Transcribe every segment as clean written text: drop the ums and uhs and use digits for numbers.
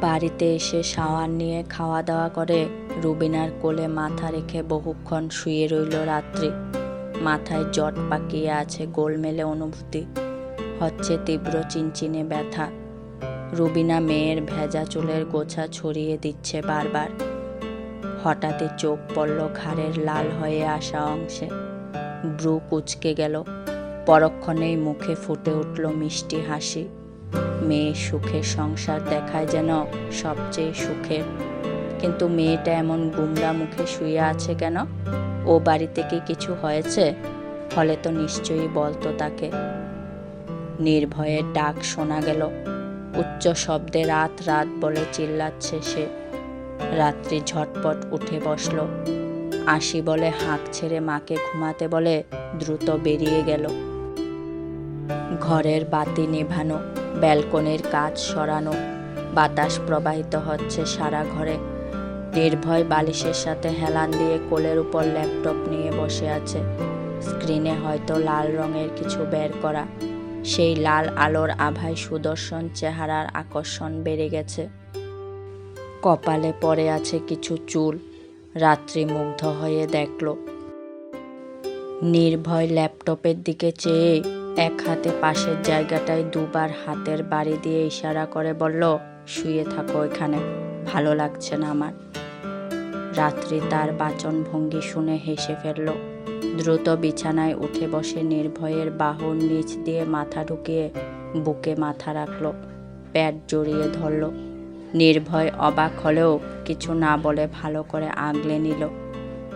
বাড়িতে এসে শাওয়ার নিয়ে খাওয়া দাওয়া করে রুবিনার কোলে মাথা রেখে বহুক্ষণ শুয়ে রইল রাত্রি। মাথায় জট পাকিয়ে আছে, গোলমেলে অনুভূতি হচ্ছে তীব্র চিনচিনে ব্যথা। রুবিনা মেয়ের ভেজা চুলের গোছা ছড়িয়ে দিচ্ছে বারবার। হঠাৎই চোখ পড়ল ঘাড়ের লাল হয়ে আসা অংশে। ব্রু কুঁচকে গেল। পরক্ষণেই মুখে ফুটে উঠল মিষ্টি হাসি। মেয়ে সুখের সংসার দেখায় যেন সবচেয়ে সুখের। কিন্তু মেয়েটা এমন গুমরা মুখে শুয়ে আছে কেন? ও বাড়িতে কি কিছু হয়েছে? ফলে তো নিশ্চয়ই বলতো তাকে। নির্ভয়ের ডাক শোনা গেল। উচ্চ শব্দে রাত রাত বলে চিল্লাচ্ছে সে। রাত্রি ঝটপট উঠে বসল। আসি বলে হাঁক ছেড়ে মাকে ঘুমাতে বলে দ্রুত বেরিয়ে গেল। ঘরের বাতি নেভানো, ব্যালকনির কাচ সরানো, বাতাস প্রবাহিত হচ্ছে সারা ঘরে। নির্ভয় বালিশের সাথে হেলান দিয়ে কোলের উপর ল্যাপটপ নিয়ে বসে আছে। স্ক্রিনে হয়তো লাল রঙের কিছু বের করা। সেই লাল আলোর আভায় সুদর্শন চেহারার আকর্ষণ বেড়ে গেছে। কপালে পড়ে আছে কিছু চুল। রাত্রি মুগ্ধ হয়ে দেখল। নির্ভয় ল্যাপটপের দিকে চেয়ে এক হাতে পাশের জায়গাটায় দুবার হাতের বাড়ি দিয়ে ইশারা করে বলল, শুয়ে থাকো এখানে, ভালো লাগছে না আমার। রাত্রি তার বাচনভঙ্গি শুনে হেসে ফেলল। দ্রুত বিছানায় উঠে বসে নির্ভয়ের বাহুর নিচ দিয়ে মাথা ঢুকিয়ে বুকে মাথা রাখল, পেট জড়িয়ে ধরল। নির্ভয় অবাক হলেও কিছু না বলে ভালো করে আগলে নিল।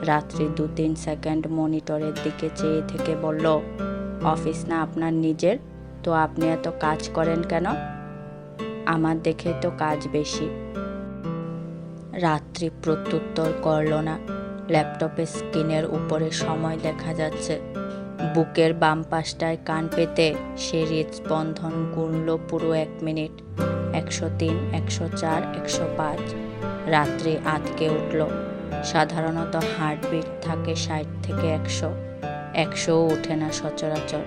রাত্রি 2-3 সেকেন্ড মনিটরের দিকে চেয়ে থেকে বলল, অফিস না আপনার নিজের, তো আপনি এত কাজ করেন কেন? আমার দেখে তো কাজ বেশি। রাত্রি প্রত্যুত্তর করল না। ল্যাপটপের স্ক্রিনের উপরে সময় দেখা যাচ্ছে। বুকের বাম পাশটায় কান পেতে সে হৃদস্পন্দন গুনল পুরো 1 মিনিট। 103, 104, 105। রাত্রি আঁতকে উঠল। সাধারণত হার্টবিট থাকে 60 থেকে 100। 100ও ওঠে না সচরাচর।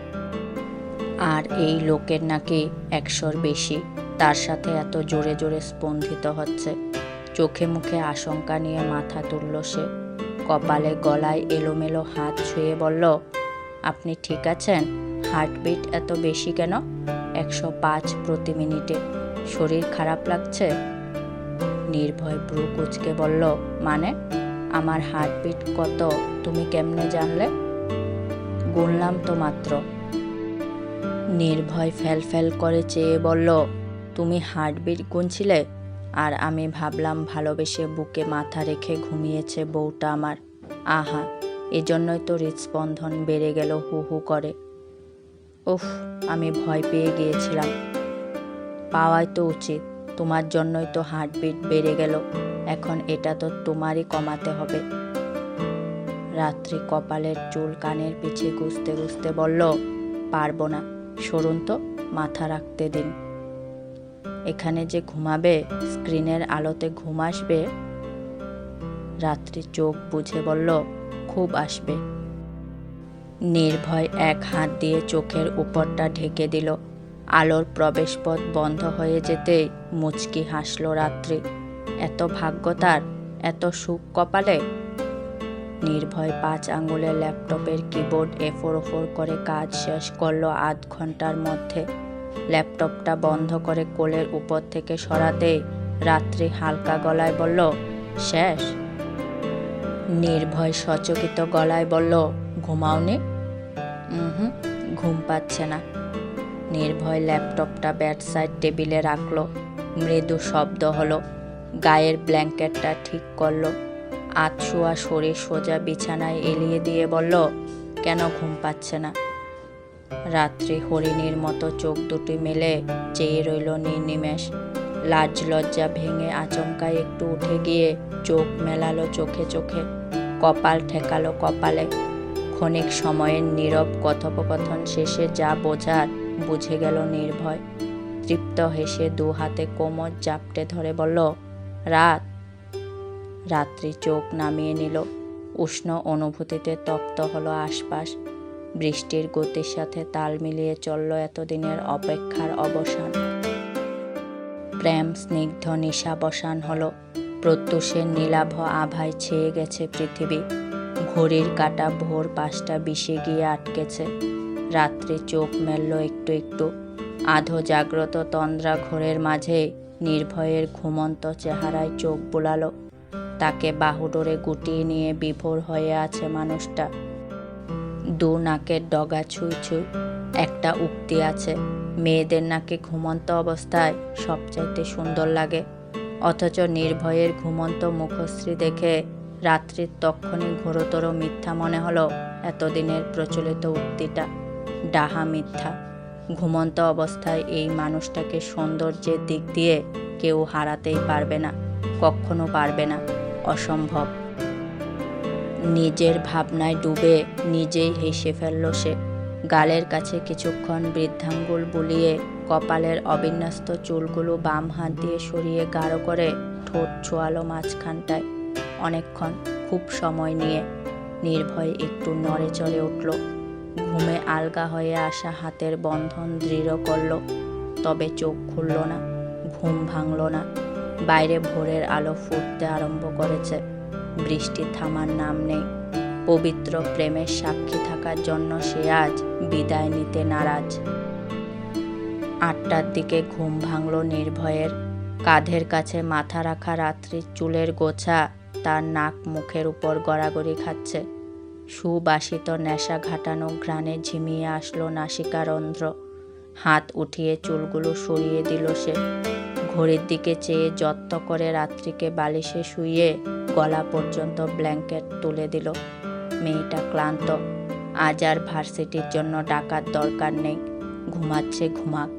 আর এই লোকের নাকি 100-র বেশি। তার সাথে এত জোরে জোরে স্পন্দিত হচ্ছে। চোখে মুখে আশঙ্কা নিয়ে মাথা তুলল সে। কপালে গলায় এলোমেলো হাত ছুঁয়ে বলল, আপনি ঠিক আছেন? হার্টবিট এত বেশি কেন? 105 প্রতি মিনিটে। শরীর খারাপ লাগছে? নির্ভয় ব্রু কুঁচকে বলল, মানে? আমার হার্টবিট কত তুমি কেমনে জানলে? গুনলাম তো মাত্র। নির্ভয় ফ্যাল করে চেয়ে বলল, তুমি হার্টবিট গুনছিলে? আর আমি ভাবলাম ভালোবেসে বুকে মাথা রেখে ঘুমিয়েছে বউটা আমার। আহা, এজন্যই তো হৃদস্পন্দন বেড়ে গেল হু হু করে। উফ, আমি ভয় পেয়ে গিয়েছিলাম। পাওয়াই তো উচিত, তোমার জন্যই তো হার্টবিট বেড়ে গেল। এখন এটা তো তোমারই কমাতে হবে। রাত্রি কপালের চুল কানের পিছে গুজতে গুজতে বলল, পারবো না, সরুন তো, মাথা রাখতে দিন। এখানে যে ঘুমাবে, স্ক্রিনের আলোতে ঘুম আসবে? রাত্রি চোখ বুঝে বলল, খুব আসবে। নির্ভয় এক হাত দিয়ে চোখের উপরটা ঢেকে দিল। আলোর প্রবেশপথ বন্ধ হয়ে যেতে মুচকি হাসল রাত্রি। এত ভাগ্য তার, এত সুখ কপালে। নির্ভয় 5 আঙ্গুলের ল্যাপটপের কিবোর্ড এফোর ওফোর করে কাজ শেষ করল আধ ঘন্টার মধ্যে। ল্যাপটপটা বন্ধ করে কোলের উপর থেকে সরাতে রাত্রি হালকা গলায় বলল, শেষ? নির্ভয় সচকিত গলায় বলল, ঘুমাওনি? ঘুম পাচ্ছে না। নির্ভয় ল্যাপটপটা বেডসাইড টেবিলে রাখল। মৃদু শব্দ হলো। গায়ের ব্ল্যাঙ্কেটটা ঠিক করল। আধশোয়া শরীর সোজা বিছানায় এলিয়ে দিয়ে বলল, কেন ঘুম পাচ্ছে না? রাত্রি হরিণীর মতো চোখ দুটি মেলে চেয়ে রইল নির্নিমেষ। লাজ লজ্জা ভেঙে আচমকায় একটু উঠে গিয়ে চোখ মেলালো চোখে চোখে, কপাল ঠেকালো কপালে। ক্ষণিক সময়ের নীরব কথোপকথন শেষে যা বোঝার বুঝে গেল নির্ভয়। তৃপ্ত হেসে 2 হাতে কোমর জাপটে ধরে বলল, রাত। রাত্রি চোখ নামিয়ে নিল। উষ্ণ অনুভূতিতে তপ্ত হলো আশপাশ। বৃষ্টির গতির সাথে তাল মিলিয়ে চলল এতদিনের অপেক্ষার অবসান। প্রেম স্নিগ্ধ নিশাবসান হলো। প্রত্যুষের নীলাভ আভায় ছেয়ে গেছে পৃথিবী। ঘড়ির কাঁটা ভোর 5টা 20-এ গিয়ে আটকেছে। রাত্রি চোখ মেলল একটু একটু। আধো জাগ্রত তন্দ্রা ঘোরের মাঝে নির্ভয়ের ঘুমন্ত চেহারায় চোখ বুলালো। তাকে বাহুডোরে গুটিয়ে নিয়ে বিভোর হয়ে আছে মানুষটা। দু নাকের ডগা ছুঁই ছুঁই। একটা উক্তি আছে, মেয়েদের নাকি ঘুমন্ত অবস্থায় সবচাইতে সুন্দর লাগে। অথচ নির্ভয়ের ঘুমন্ত মুখশ্রী দেখে রাত্রির তক্ষণি ঘোরতর মিথ্যা মনে হলো এতদিনের প্রচলিত উক্তিটা। ডাহা মিথ্যা। ঘুমন্ত অবস্থায় এই মানুষটাকে সৌন্দর্যের দিক দিয়ে কেউ হারাতেই পারবে না, কখনো পারবে না, অসম্ভব। নিজের ভাবনায় ডুবে নিজেই হেসে ফেলল সে। গালের কাছে কিছুক্ষণ বৃদ্ধাঙ্গুল বুলিয়ে কপালের অবিন্যস্ত চুলগুলো বাম হাত দিয়ে সরিয়ে গাঢ় করে ঠোঁট ছোঁয়ালো মাঝখানটায়। অনেকক্ষণ, খুব সময় নিয়ে। নির্ভয় একটু নড়ে চড়ে উঠল। ঘুমে আলগা হয়ে আসা হাতের বন্ধন দৃঢ় করল। তবে চোখ খুলল না, ঘুম ভাঙল না। বাইরে ভোরের আলো ফুটতে আরম্ভ করেছে। বৃষ্টি থামার নাম নেই। পবিত্র প্রেমের সাক্ষী থাকার জন্য সে আজ বিদায় নিতে নারাজ। 8টার দিকে ঘুম ভাঙল নির্ভয়ের। কাঁধের কাছে মাথা রাখা রাত্রির চুলের গোছা তার নাক মুখের উপর গড়াগড়ি খাচ্ছে। সুবাসিত নেশা ঘাটানো ঘ্রাণে ঝিমিয়ে আসলো নাসিকারন্ধ্র। হাত উঠিয়ে চুলগুলো সরিয়ে দিল সে। ঘড়ির দিকে চেয়ে যত্ন করে রাত্রিকে বালিশে শুইয়ে গলা পর্যন্ত ব্ল্যাঙ্কেট তুলে দিল। মেয়েটা ক্লান্ত। আজ আর ভার্সিটির জন্য ডাকার দরকার নেই। ঘুমাচ্ছে ঘুমাক।